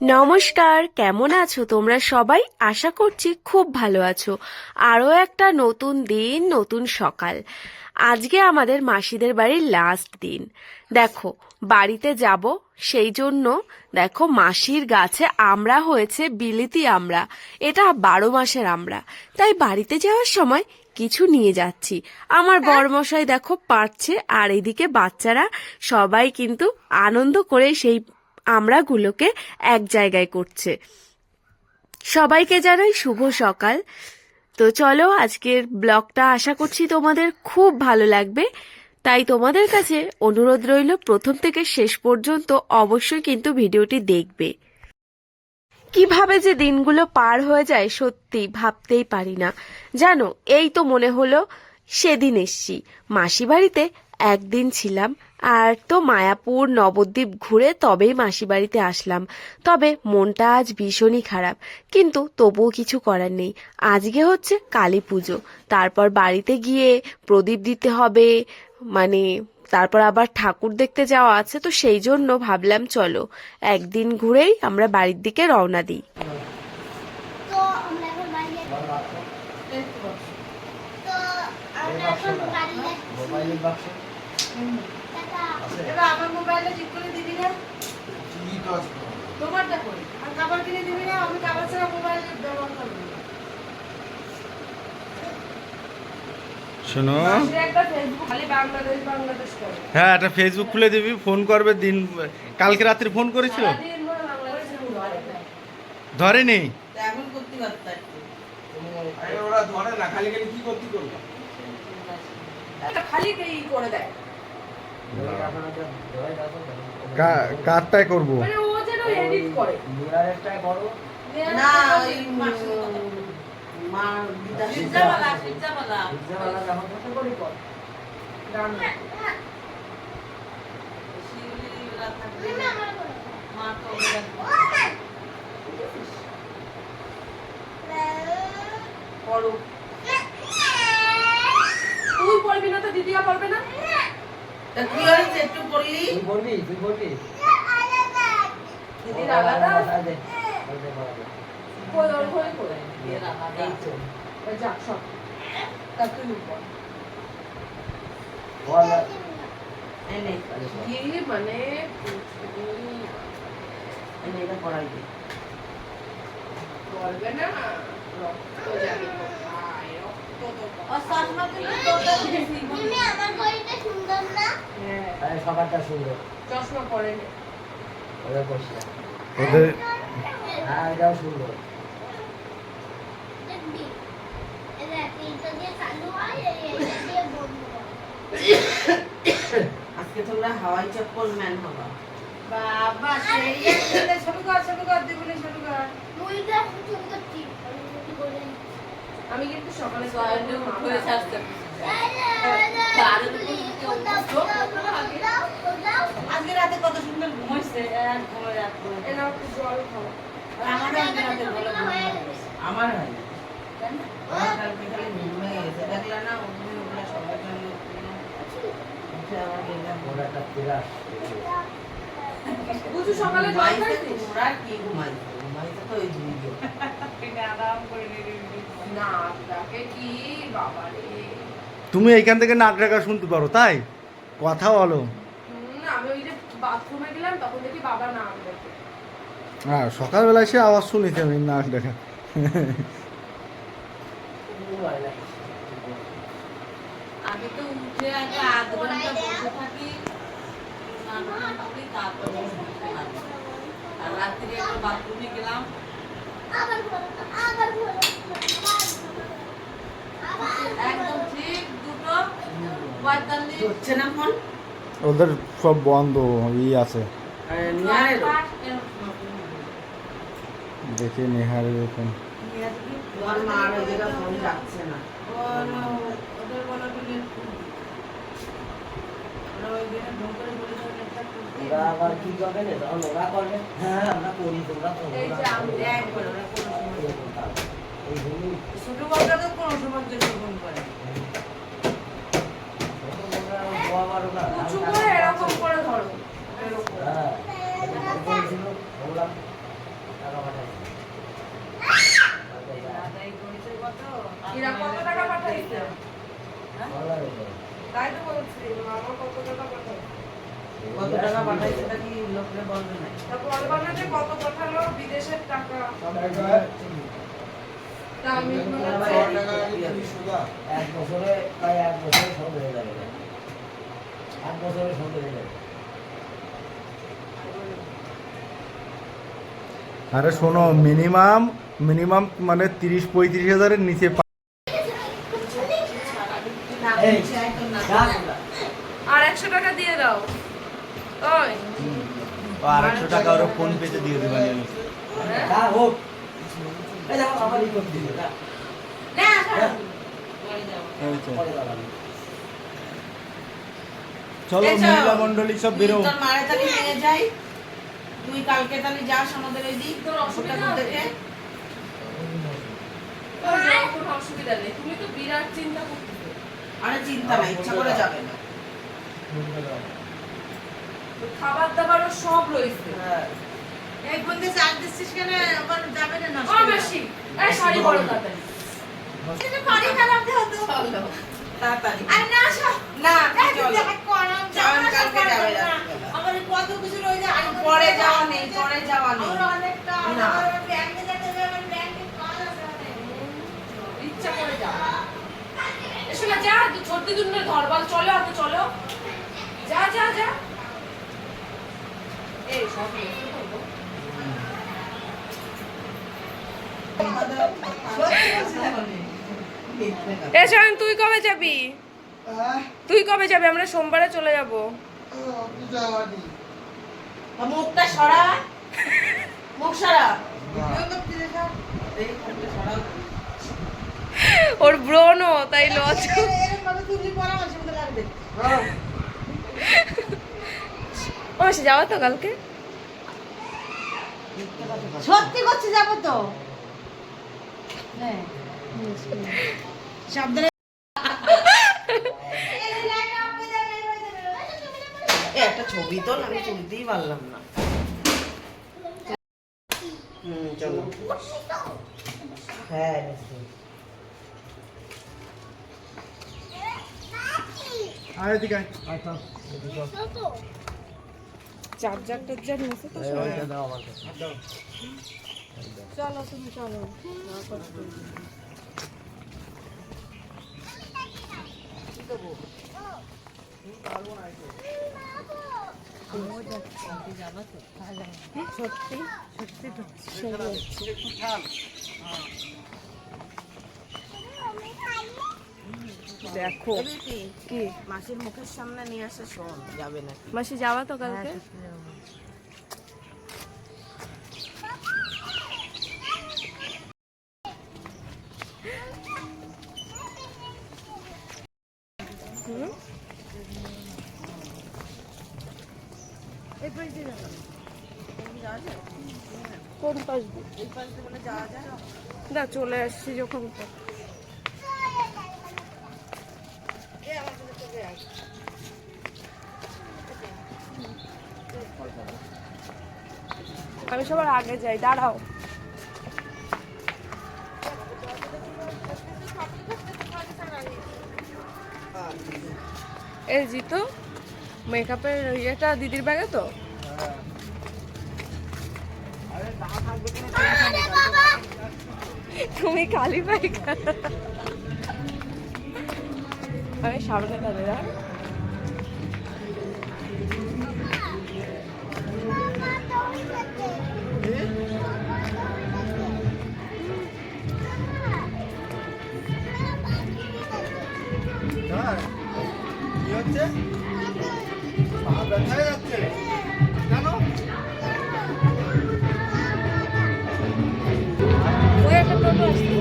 নমস্কার, কেমন আছো তোমরা সবাই? আশা করছি খুব ভালো আছো। আরও একটা নতুন দিন, নতুন সকাল। আজকে আমাদের মাসিদের বাড়ির লাস্ট দিন। দেখো, বাড়িতে যাব, সেই জন্য দেখো মাসির গাছে আমড়া হয়েছে, বিলিতি আমড়া। এটা 12 মাসের আমড়া। তাই বাড়িতে যাওয়ার সময় কিছু নিয়ে যাচ্ছি। আমার বড়মশাই দেখো পারছে, আর এদিকে বাচ্চারা সবাই কিন্তু আনন্দ করে সেই আমড়াগুলোকে এক জায়গায় করছে। সবাইকে জানাই শুভ সকাল। তো চলো, আজকের ব্লগটা আশা করছি তোমাদের খুব ভালো লাগবে। তাই তোমাদের কাছে অনুরোধ রইল, প্রথম থেকে শেষ পর্যন্ত অবশ্যই কিন্তু ভিডিওটি দেখবে। কিভাবে যে দিনগুলো পার হয়ে যায় সত্যি ভাবতেই পারি না। জানো, এই তো মনে হলো সেদিন এসছি মাসি বাড়িতে। একদিন ছিলাম, আর তো মায়াপুর নবদ্বীপ ঘুরে তবেই মাসি বাড়িতে আসলাম। তবে মনটা আজ ভীষণই খারাপ, কিন্তু তবুও কিছু করার নেই। আজকে হচ্ছে কালী পুজো, তারপর বাড়িতে গিয়ে প্রদীপ দিতে হবে, মানে তারপর আবার ঠাকুর দেখতে যাওয়া আছে। তো সেই জন্য ভাবলাম চলো একদিন ঘুরেই আমরা বাড়ির দিকে রওনা দিই। তো আমরা এখন বাড়ি যাচ্ছি। তো আমরা এখন বাড়ি যাচ্ছি। মোবাইলের বাক্স টাটা। এবার আমার মোবাইলটা ঠিক করে দিবি না? কি কাজ তোমারটা করে। আর খাবার কিনে দিবি না? আমি খাবার ছাড়া মোবাইল ব্যবহার করব না। শোনো, মাসে একটা ফেসবুক খালি বাংলাদেশ বাংলাদেশ করে। হ্যাঁ একটা ফেসবুক খুলে দিবি, ফোন করবে দিন। কালকে রাত্রে ফোন করেছিল, সারাদিন ধরে বাংলাদেশের ধরে না। ধরেনি। তা এখন করতে পারতাম। আরে ওরা ধরে না, খালি খালি কি করতে করবে? এটা খালি এই করে দেয়। কারটাই করবো। মানে ও যেন এডিট করে। না ওই মা সিজাবালা সিজাবালা। গান। শিউলিরা থাকবে। তুমি আমার করো। মা তো পড়ো। তুই পড়বি না তো দিদিয়া পড়বে না? তা কি হয়েছে একটু পড়লি? দিদির আলাদা কই ওর কই করে দিদির আলাদা ওই যাক সব তা তুই পড়। এনে কি মানে এনে এটা পড়াই দে। পড়বে না, রক্ত যাবে কোথায়, রক্ত তো ও চশমা তুলি তোটা দিয়েছি তুমি আমার ঘড়িটা সুন্দর না? হ্যাঁ সকালটা সুন্দর চশমা পরে নে। ওরা বসে ওদের হ্যাঁ এটাও সুন্দর দেখবি এটা এইটা দিয়ে চালু হয়, এইটা দিয়ে বন্ধ হয়। আজকে তোমরা হাওয়াই চপ্পল ম্যান হবা। বাবা সেই একটা ছোট কর দিবনি ছোট কর। মুইটা শুরু করছি। আমি শুরু করে নিচ্ছি। আমি কিন্তু সকালে সকালে উঠে আসতে আজকে রাতে কত সুন্দর ঘুমাইছে আর ঘুমায় রাত করে। এনাও একটু জল খাও। আমারও আজকে রাতে ভালো ঘুম হয়েছে। আমার হয় না। আমার কালকে খালি ঘুম হয়ে গেছে। দেখলা না ওখানে ওগুলো সবাই জন্য উঠে আমার গেলাম। ওরা একটা তিরাস বুঝু সকালে জল ঘুমাইছে খাইছিস? তোমরা আর কি ঘুমাইছে? ঘুমাইছে তো ওই দুই জন। না তাকে কি বাবা রে। তুমি এইখান থেকে নাক ডাকা শুনতে পারো, তাই কথা বলো। আমি ওই যে বাথরুমে গেলাম তখন দেখি বাবা না আমাদের। হ্যাঁ সকালবেলায় সে আওয়াজ শুনেছি আমি, নাক ডাকা। আমি তো উঠে আগে আধ ঘন্টা বসে থাকি স্নান টান করি, তারপরে ঘুমাতে পারি। আর রাত্রে একবার বাথরুমে গেলাম। আবার ঘোরো, আবার ঘোরো, একদম ঠিক 2:45 হচ্ছে না ফোন। ওদের সব বন্ধ আছে। নিয়ারেরও দেখি নেহারের ফোন। তোমার মা আর ওই জায়গা ফোন রাখছে না। ওদের বলা বলে ওরা ওই দিনে ফোন করে বলেছে নেটটা খুলতে। ওরা আবার কি করবে না, তখন ওরা করবে হ্যাঁ আমরা করি তোমরা করো এই যে আমি একবার ওরা কোনো সময় এই জন্যই ছোট বাচ্চাকে কোনো সময় জন্য ফোন করে। ওরা গোয়া বারো না উঁচু করে এরকম করে ধরো। এরকম। হ্যাঁ বলছিল বললাম টাকা পাঠাইছে দাদাই করেছে কত? এরা কত টাকা পাঠাইছে? ডলার উপরে। তাই তো বলছি মামা কত টাকা পাঠাইছে। কত টাকা পাঠাইছে তা কি লোকরে বলবে না? তা বলবা না যে কত পাঠালো বিদেশের টাকা। তা আমি মনে হচ্ছে এক বছরে প্রায় 1 বছরে শোধ হয়ে যাবে 1 বছরে শোধ হয়ে যাবে আরে শোনো, মিনিমাম মানে 30-35 হাজারের নিচে এই, যা। আর 100 টাকা দিয়ে দাও। ওই 200 টাকা ওরা ফোন পেতে দিয়ে দেবেন। যা হোক। এই দেখো আমারই করে দিল, যা। পরে দাঁড়াবি। চলো মহিলা মন্ডলী সব বেরো। তোর মারে তালি নিয়ে যাই, তুই কালকে তালি যাস আমাদের ওই দিক তোর অসুবিধা ওটা দেখে। তোর যাওয়ার কোনো অসুবিধা নেই, তুমি তো বিরাট চিন্তা করতেছো। আরে চিন্তা নাই, ইচ্ছা করে যাবে না। তো খাবার দাবারও সব রয়েছে। হ্যাঁ। এই বন্ধে চার দিচ্ছিস কেন? আবার যাবে না নষ্ট ও বেশি এই শাড়ি বড় তাড়াতাড়ি। এটা বাড়ি খারাপ দেহ তো। চলো তাড়াতাড়ি। আর না সব না তুই এই চলো। দেখ করাম চয়ন যাবে কালকে যাবে রাত্রিবেলা। আমার কত কিছু রয়ে যায়। আর পরে যাওয়া নেই, পরে যাওয়া নেই। আমার অনেকটা না। আমার ব্যাংকে যেতে হবে, আমার ব্যাংকে কাজ আছে অনেক। ইচ্ছা করে যা। এসো না যা, ছোট্টি দুনের ঘরবাল চলো হাতে চলো। যা যা যা। এই সব রয়েছে তো। এ শায়ন, তুই কবে যাবি? তুই কবে যাবি? আমরা সোমবারে চলে যাব। মুখটা সরা, মুখ সরা। এই মুখটা সরাও। ওর ব্রণও তাই লজ। ও সে যাওয়া তো কালকে। সত্যি করছি যাবো তো। সাবধানে একটা ছবি তোল, আমি তুলতেই পারলাম না। চলো। হ্যাঁ নিশ্চয়ই। আরে দিকে আচ্ছা এদিকে চার্জার টার্জার নিয়েছে তো সব। ওইটা দাও আমার কাছে চলো তুমি চলো। সত্যি দেখো কি মাসির মুখের সামনে নিয়ে আসে, শোন যাবে নাকি? মাসি যাওয়া তো কালকে। কোন পাশ দিয়ে? এই পাশ দিয়ে বলে যাওয়া যায়? না চলে আসছি যখন তো। আমি সবার আগে যাই, দাঁড়াও। এই জিতো মেকআপের ইয়েটা দিদির ব্যাগে তো। তুমি খালি পাই আমি সামনে দাঁড়িয়ে দাঁড়। কি হচ্ছে? পা ব্যথা হয়ে যাচ্ছে কেন? ওই একটা টোটো আসছে,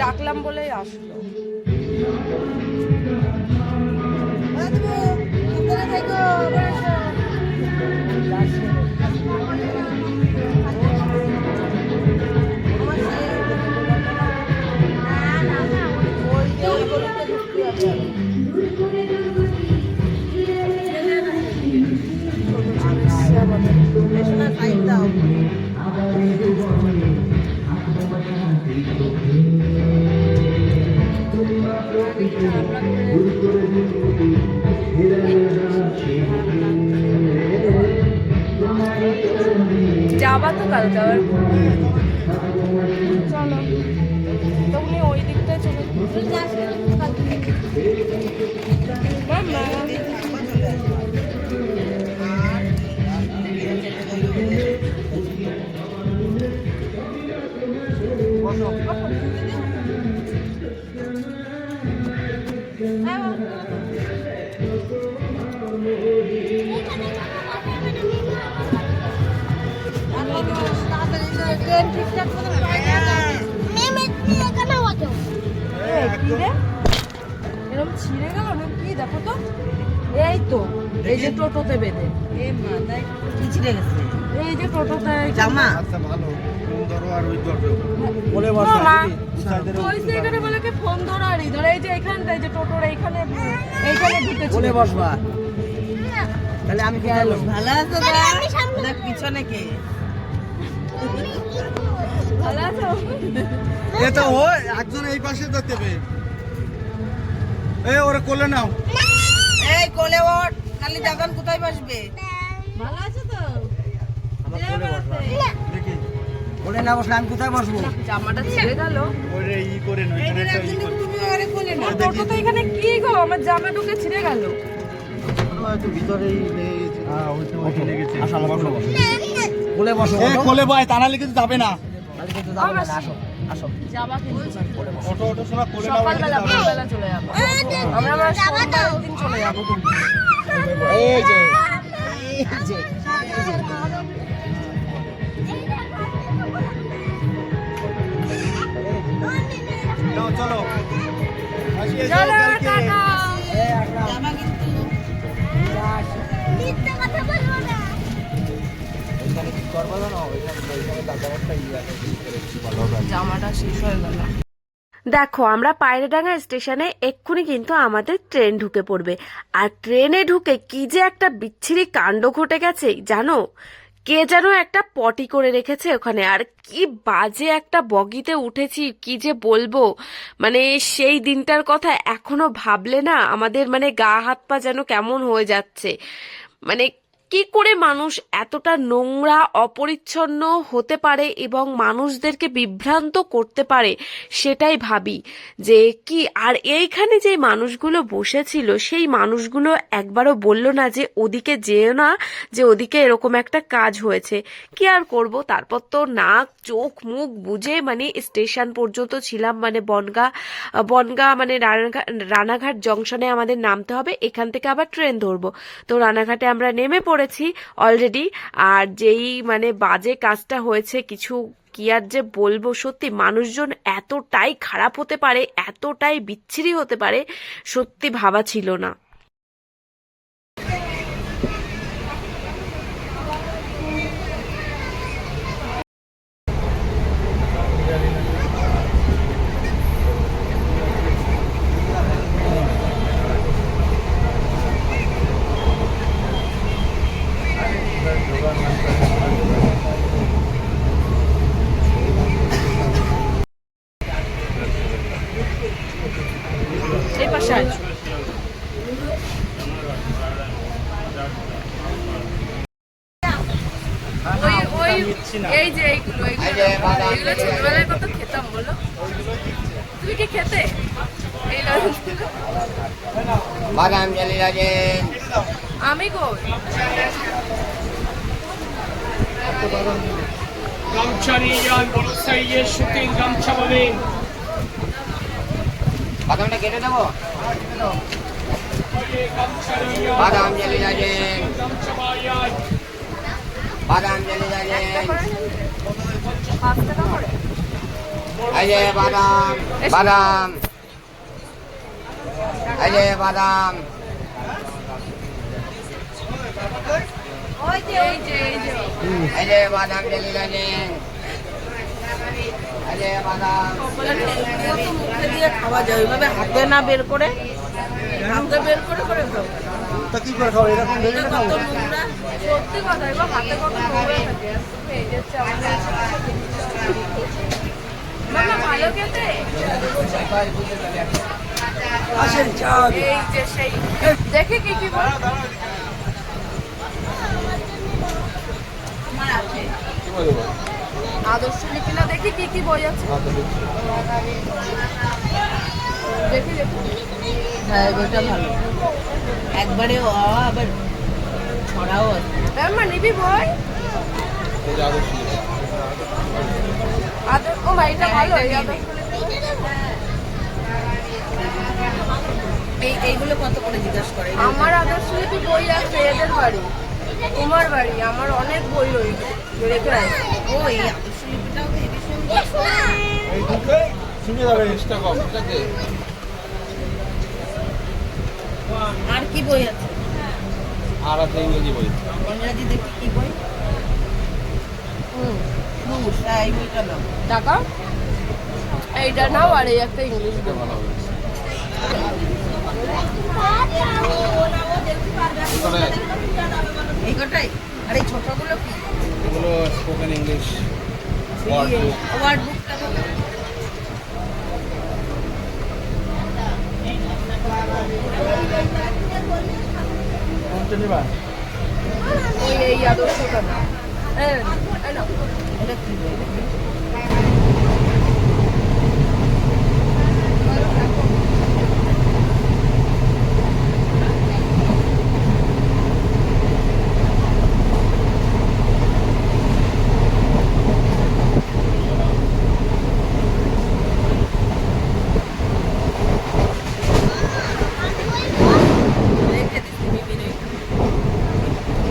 ডাকলাম বলেই আসলো। সাইড দাও। যাবা তো কালকে আবার চলো তুমি ওই দিকটায় চলে মাম্মা। এরকম ছিঁড়ে গেল না কি দেখো তো, এই তো এই যে টোটোতে বেঁধে, কি ছিঁড়ে গেছে? এই যে টোটোতে জামা? আচ্ছা ভালো, ফোন ধরো আর ওই ধরো। বলে ও বসো মা, সাইডে ওই যে এখানে বলে কি ফোন ধরো আর ধরো, এই যে এখানটায় যে টোটোর এইখানে ঢুকেছে। বলে বসবা। তাহলে আমি কোথায় বসবো? ভালো আছো? দেখ পিছনে কে? ভালো আছো? এটা ও একজন এই পাশে ধরতে হবে। এই ওরে কোলে নাও। এই কোলে ওঠ, খালি জাগান কোথায় বসবে? ভালো আছো তো? আমার কোলে বসবা। দেখি কোলে না বসলে আমি কোথায় বসবো? জামাটা ছিঁড়ে গেল। ওরে ই করে নয়, এখানে একটা ই করে। তুমি আরে কোলে না। টোটোতে এখানে কি গো, আমার জামা ঢুকে ছিঁড়ে গেল। হয়তো ভিতরেই লেগেছে। হ্যাঁ ওইটা লেগেছে। আসো আমার কোলে বসো। কোলে বসো। এই কোলে বয়, তা নাহলে কিন্তু যাবে না। তাহলে কিন্তু যাবো না, আসো আসো। জামা কিনতে অটো অটো শোনা কোলে নাও। সকালবেলা ভোরবেলা চলে যাবো আমরা, আমার সোমবারের দিন চলে যাবো কিন্তু। এই যে এই যে যাও চলো। আসি এসো চলো কালকে। টাটা। এই একটা জামা কিন্তু মিথ্যা কথা বলবো না। এখানে কি করবো না, ওইখানে দাদারটা ই আছে, ভালো হবে। জামাটা শেষ হয়ে গেল। দেখো আমরা পায়রাডাঙ্গা স্টেশনে এক্ষুনি কিন্তু আমাদের ট্রেন ঢুকে পড়বে, আর ট্রেনে ঢুকে কি যে একটা বিচ্ছিরি কাণ্ড ঘটে গেছে জানো, কে যেন একটা পটি করে রেখেছে ওখানে, আর কি বাজে একটা বগিতে উঠেছি কি যে বলবো, মানে সেই দিনটার কথা এখনো ভাবলে না আমাদের মানে গা হাত পা যেন কেমন হয়ে যাচ্ছে। মানে কি করে মানুষ এতটা নোংরা অপরিচ্ছন্ন হতে পারে এবং মানুষদেরকে বিভ্রান্ত করতে পারে সেটাই ভাবি যে কি। আর এইখানে যে মানুষগুলো বসেছিল সেই মানুষগুলো একবারও বলল না যে ওদিকে যেও না, যে ওদিকে এরকম একটা কাজ হয়েছে। কি আর করব, তারপর তো নাক চোখ মুখ বুঝে মানে স্টেশন পর্যন্ত ছিলাম, মানে বনগা মানে রানাঘাট জংশনে আমাদের নামতে হবে, এখান থেকে আবার ট্রেন ধরবো। তো রানাঘাটে আমরা নেমে পড়েছি অলরেডি। আর যেই মানে বাজে কাজটা হয়েছে, কিছু কি আর যে বলবো, সত্যি মানুষজন এতটাই খারাপ হতে পারে, এতটাই বিচ্ছিরি হতে পারে, সত্যি ভাবা ছিল না। এই পাশে আছো। এই যে এইগুলো ছোটবেলায় কত খেতাম বলো, তুমি কি খেতে? এই বাদাম জেলি রাজেন। আমি কই গামছা নিয়ে যান, বড় সাইজের সুতির গামছা পাবেন। বাদামটা কেটে দেবো। বাদাম জেলি রাজেন। গামছা পাওয়া যায়। বাদাম জেলি রাজেন। 5 টাকা করে। এই যে বাদাম বাদাম। এই যে বাদাম। এই যে বাদাম জেলি রাজেন। এই যে বাদাম। মুখে দিয়ে খাওয়া যায়, ওইভাবে হাতে না বের করে, হাতে বের করে করে খাও। তা কি করে খাও, এরকম ভেজে এটা খাও? কত নোংরা। সত্যি কথা, এবার হাতে কত নোংরা থাকে। এই যে মামা ভালো খেতে। আসেন চা। এই যে সেই দেখে কি কি বল। আমার আছে। আদর্শ লিপি না দেখি কি কি বই আছে দেখি দেখি হ্যাঁ বইটা ভালো একবারে আবার ছড়াও আছে মা নিবি বই আদর্শ ও ভাই এটা ভালো এই আদর্শ এইগুলো কত করে জিজ্ঞাসা করে আমার আদর্শ লিপি বই আছে এদের বাড়ি তোমার বাড়ি আমার অনেক বই রয়েছে রেখে আছে ও এই আদর্শ লিপিটাও তো হেবি সুন্দর এই দুটোই শুনে যাবে আর কি বই আছে আর আছে ইংরেজি বই ইংরাজি দেখি কি বই এই বইটা নাও টাকা এইটা নাও আর এই একটা ইংলিশ বই এই কটাই আর এই ছোটগুলো কি এগুলো স্পোকেন ইংলিশ ওয়ার্ড বুকটা ভালো কোনটা নিবা এই আদর্শটা না এই নাও এটা কি বই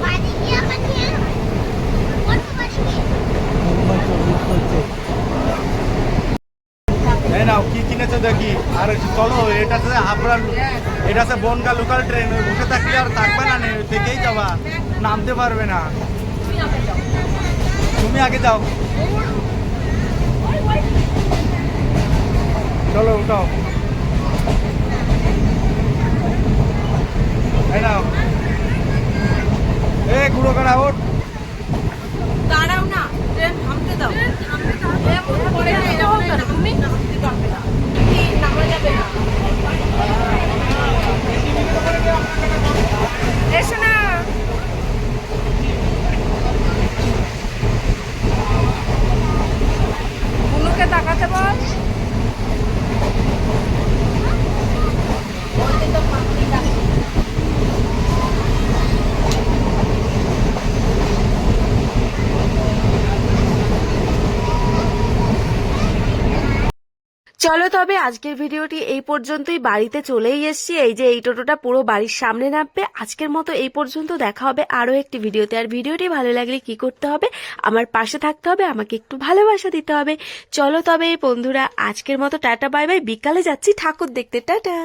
বাড়ি গিয়ে আবার নিয়ে আসবে। কোন বাড়ি গিয়ে? এই নাও কি কিনেছো দেখি আর চলো এটা তো আপনার এটা আছে বনগা লোকাল ট্রেন বসে থাকলে আর থাকবে না থেকেই যাবা নামতে পারবে না তুমি আগে যাও চলো উঠাও এই নাও এ গুঁড়ো করা ওঠ দাঁড়াও না ট্রেন থামতে দাও তুমি নামা যাবে না এসো না বুনুকে তাকাতে বল চলো তবে আজকের ভিডিওটি এই পর্যন্তই। বাড়িতে চলেই এসেছি, এই যে এই টোটোটা পুরো বাড়ির সামনে নামবে। আজকের মতো এই পর্যন্ত, দেখা হবে আরো একটি ভিডিওতে। আর ভিডিওটি ভালো লাগলে কি করতে হবে, আমার পাশে থাকতে হবে, আমাকে একটু ভালোবাসা দিতে হবে। চলো তবে বন্ধুরা, আজকের মতো টাটা বাই বাই। বিকালে যাচ্ছি ঠাকুর দেখতে, টাটা।